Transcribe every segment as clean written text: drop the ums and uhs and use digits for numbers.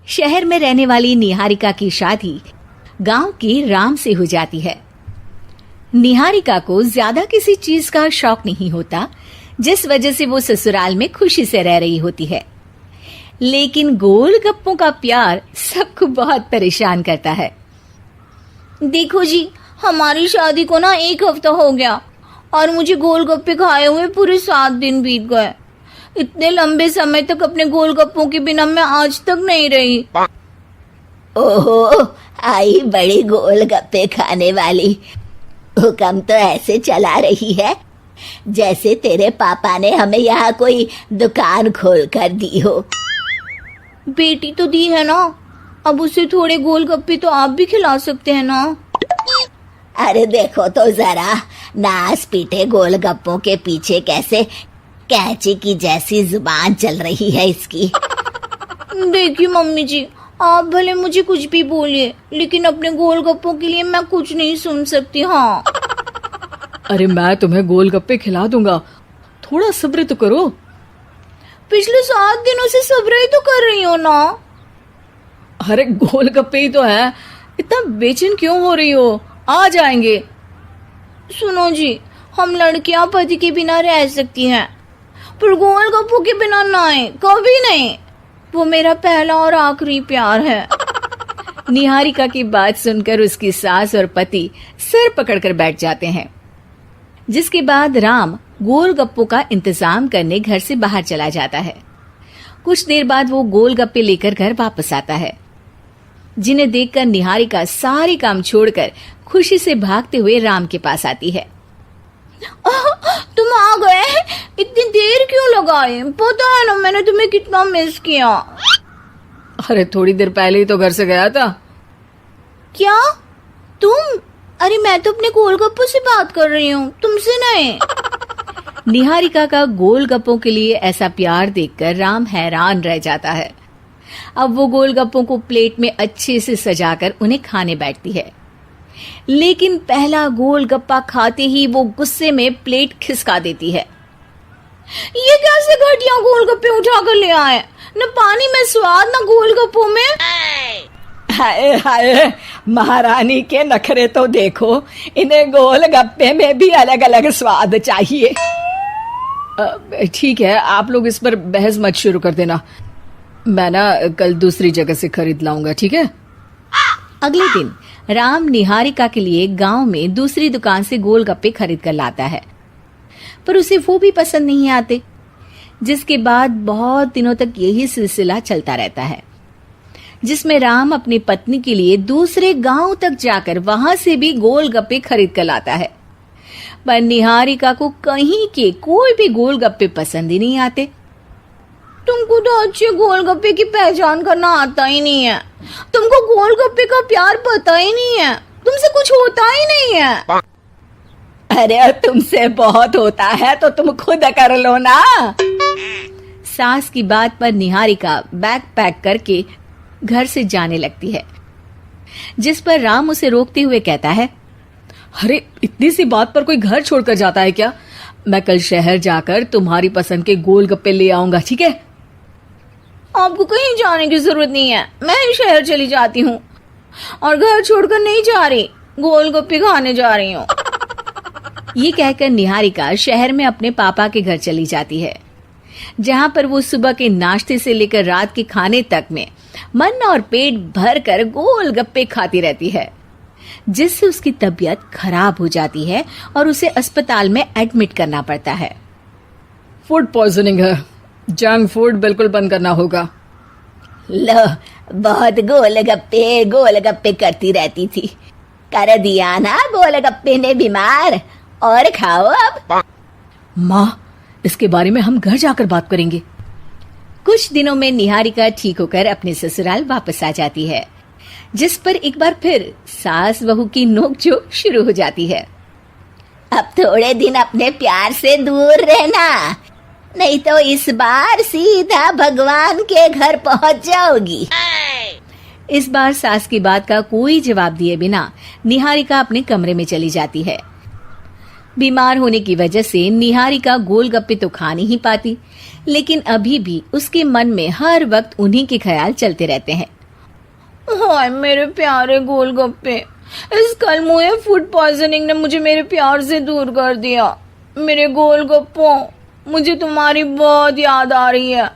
शहर में रहने वाली निहारिका की शादी गांव के राम से हो जाती है। निहारिका को ज्यादा किसी चीज का शौक नहीं होता, जिस वजह से वो ससुराल में खुशी से रह रही होती है। लेकिन गोलगप्पों का प्यार सबको बहुत परेशान करता है। देखो जी, हमारी शादी को ना 1 हफ्ता हो गया और मुझे गोलगप्पे खाए हुए पूरे 7 दिन बीत गए। इतने लंबे समय तक अपने गोलगप्पों के बिना मैं आज तक नहीं रही। ओहो, आई बड़ी गोलगप्पे खाने वाली। हुक्म तो ऐसे चला रही है जैसे तेरे पापा ने हमें यहाँ कोई दुकान खोल कर दी हो। बेटी तो दी है ना, अब उसे थोड़े गोलगप्पे तो आप भी खिला सकते हैं ना। अरे देखो तो जरा, नास पीटे गोलगप्पों के पीछे कैसे कैंची की जैसी जुबान चल रही है इसकी। देखिए मम्मी जी, आप भले मुझे कुछ भी बोलिए, लेकिन अपने गोलगप्पों के लिए मैं कुछ नहीं सुन सकती। हाँ, अरे मैं तुम्हें गोलगप्पे खिला दूंगा, थोड़ा सब्र तो करो। पिछले 7 दिनों से सब्र ही तो कर रही हो ना। अरे गोलगप्पे ही तो है, इतना बेचैन क्यों हो रही हो? आ जाएंगे। सुनो जी, हम लड़कियां पति के बिना रह सकती हैं, पर गोलगप्पों के बिना नहीं, कभी नहीं। वो मेरा पहला और आखिरी प्यार है। निहारिका की बात सुनकर उसकी सास और पति सिर पकड़कर बैठ जाते हैं। जिसके बाद राम गोलगप्पों का इंतजाम करने घर से बाहर चला जाता है। कुछ देर बाद वो गोलगप्पे लेकर घर वापस आता है, जिन्हें देखकर निहारिका सारे काम छोड़कर खुशी से भागते हुए राम के पास आती है। तुम आ गए? इतनी देर क्यों लगाई? पता है ना मैंने तुम्हें कितना मिस किया। अरे थोड़ी देर पहले ही तो घर से गया था। क्या तुम? अरे मैं तो अपने गोलगप्पों से बात कर रही हूँ, तुमसे नहीं। निहारिका का गोलगप्पों के लिए ऐसा प्यार देखकर राम हैरान रह जाता है। अब वो गोलगप्पों को प्लेट में अच्छे से सजाकर उन्हें खाने बैठती है, लेकिन पहला गोलगप्पा खाते ही वो गुस्से में प्लेट खिसका देती है। ये कैसे घटिया गोलगप्पे उठा कर ले आए? न पानी में स्वाद, न गोलगप्पों में। हाय हाय, महारानी के नखरे तो देखो, इन्हें गोलगप्पे में भी अलग अलग स्वाद चाहिए। ठीक है, आप लोग इस पर बहस मत शुरू कर देना, मैं ना कल दूसरी जगह से खरीद लाऊंगा, ठीक है? अगले दिन राम निहारिका के लिए गांव में दूसरी दुकान से गोलगप्पे खरीद कर लाता है, पर उसे वो भी पसंद नहीं आते। जिसके बाद बहुत दिनों तक यही सिलसिला चलता रहता है, जिसमें राम अपनी पत्नी के लिए दूसरे गांव तक जाकर वहां से भी गोलगप्पे खरीद कर लाता है, पर निहारिका को कहीं के कोई भी गोलगप्पे पसंद ही नहीं आते। तुमको तो अच्छे गोलगप्पे की पहचान करना आता ही नहीं है। तुमको गोलगप्पे का प्यार पता ही नहीं है, तुमसे कुछ होता ही नहीं है। अरे तुमसे बहुत होता है तो तुम खुद कर लो ना। सास की बात पर निहारिका बैग पैक करके घर से जाने लगती है, जिस पर राम उसे रोकते हुए कहता है, अरे इतनी सी बात पर कोई घर छोड़कर जाता है क्या? मैं कल शहर जाकर तुम्हारी पसंद के गोलगप्पे ले आऊंगा, ठीक है? आपको कहीं जाने की जरूरत नहीं है, मैं ही शहर चली जाती हूँ और घर छोड़कर नहीं जा रही, गोलगप्पे खाने जा रही हूँ। ये कहकर निहारिका शहर में अपने पापा के घर चली जाती है, जहाँ पर वो सुबह के नाश्ते से लेकर रात के खाने तक में मन और पेट भर कर गोलगप्पे खाती रहती है, जिससे उसकी तबीयत खराब हो जाती है और उसे अस्पताल में एडमिट करना पड़ता है। फूड पॉइजनिंग है, जंक फूड बिल्कुल बंद करना होगा। लो, बहुत गोलगप्पे गोलगप्पे करती रहती थी, कर दिया ना गोलगप्पे ने बीमार। और खाओ अब। माँ, इसके बारे में हम घर जाकर बात करेंगे। कुछ दिनों में निहारिका ठीक होकर अपने ससुराल वापस आ जाती है, जिस पर एक बार फिर सास बहू की नोकझोंक शुरू हो जाती है। अब थोड़े दिन अपने प्यार से दूर रहना, नहीं तो इस बार सीधा भगवान के घर पहुंच जाओगी। इस बार सास की बात का कोई जवाब दिए बिना निहारिका अपने कमरे में चली जाती है। बीमार होने की वजह से निहारिका गोलगप्पे तो खा नहीं पाती, लेकिन अभी भी उसके मन में हर वक्त उन्हीं के ख्याल चलते रहते हैं। हाय मेरे प्यारे गोलगप्पे, इस कल मुझे फूड पॉइजनिंग ने मुझे मेरे प्यार से दूर कर दिया। मेरे गोलगप्पों, मुझे तुम्हारी बहुत याद आ रही है।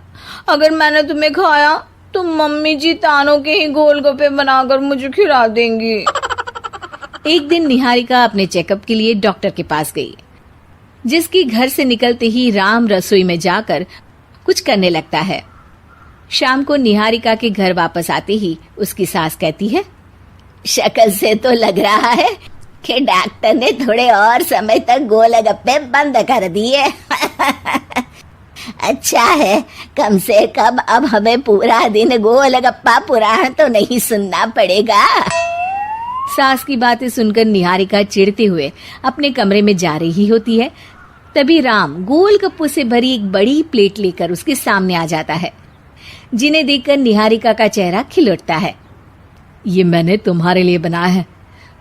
अगर मैंने तुम्हें खाया तो मम्मी जी तानों के ही गोलगप्पे बनाकर मुझे खिला देंगी। एक दिन निहारिका अपने चेकअप के लिए डॉक्टर के पास गई, जिसकी घर से निकलते ही राम रसोई में जाकर कुछ करने लगता है। शाम को निहारिका के घर वापस आते ही उसकी सास कहती है, शक्ल से तो लग रहा है कि डॉक्टर ने थोड़े और समय तक गोलगप्पे बंद कर दिए। अच्छा है, कम से कम अब हमें पूरा दिन गोलगप्पा पुराण तो नहीं सुनना पड़ेगा। सास की बातें सुनकर निहारिका चिढ़ते हुए अपने कमरे में जा रही होती है। तभी राम गोलगप्पों से भरी एक बड़ी प्लेट लेकर उसके सामने आ जाता है, जिन्हें देखकर निहारिका का चेहरा खिल उठता है। ये मैंने तुम्हारे लिए बनाया है।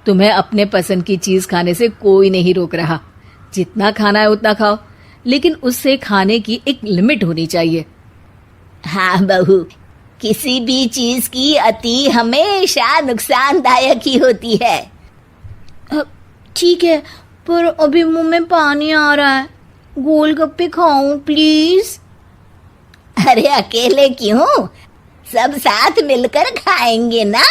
तुम्हें अपने पसंद की चीज खाने से कोई नहीं रोक रहा। जितना खाना है उतना खाओ, लेकिन उससे खाने की एक लिमिट होनी चाहिए। हाँ बहू, किसी भी चीज की अति हमेशा नुकसानदायक ही होती है। ठीक है, पर अभी मुंह में पानी आ रहा है। गोलगप्पे खाऊं प्लीज? अरे अकेले क्यों, सब साथ मिलकर खाएंगे ना।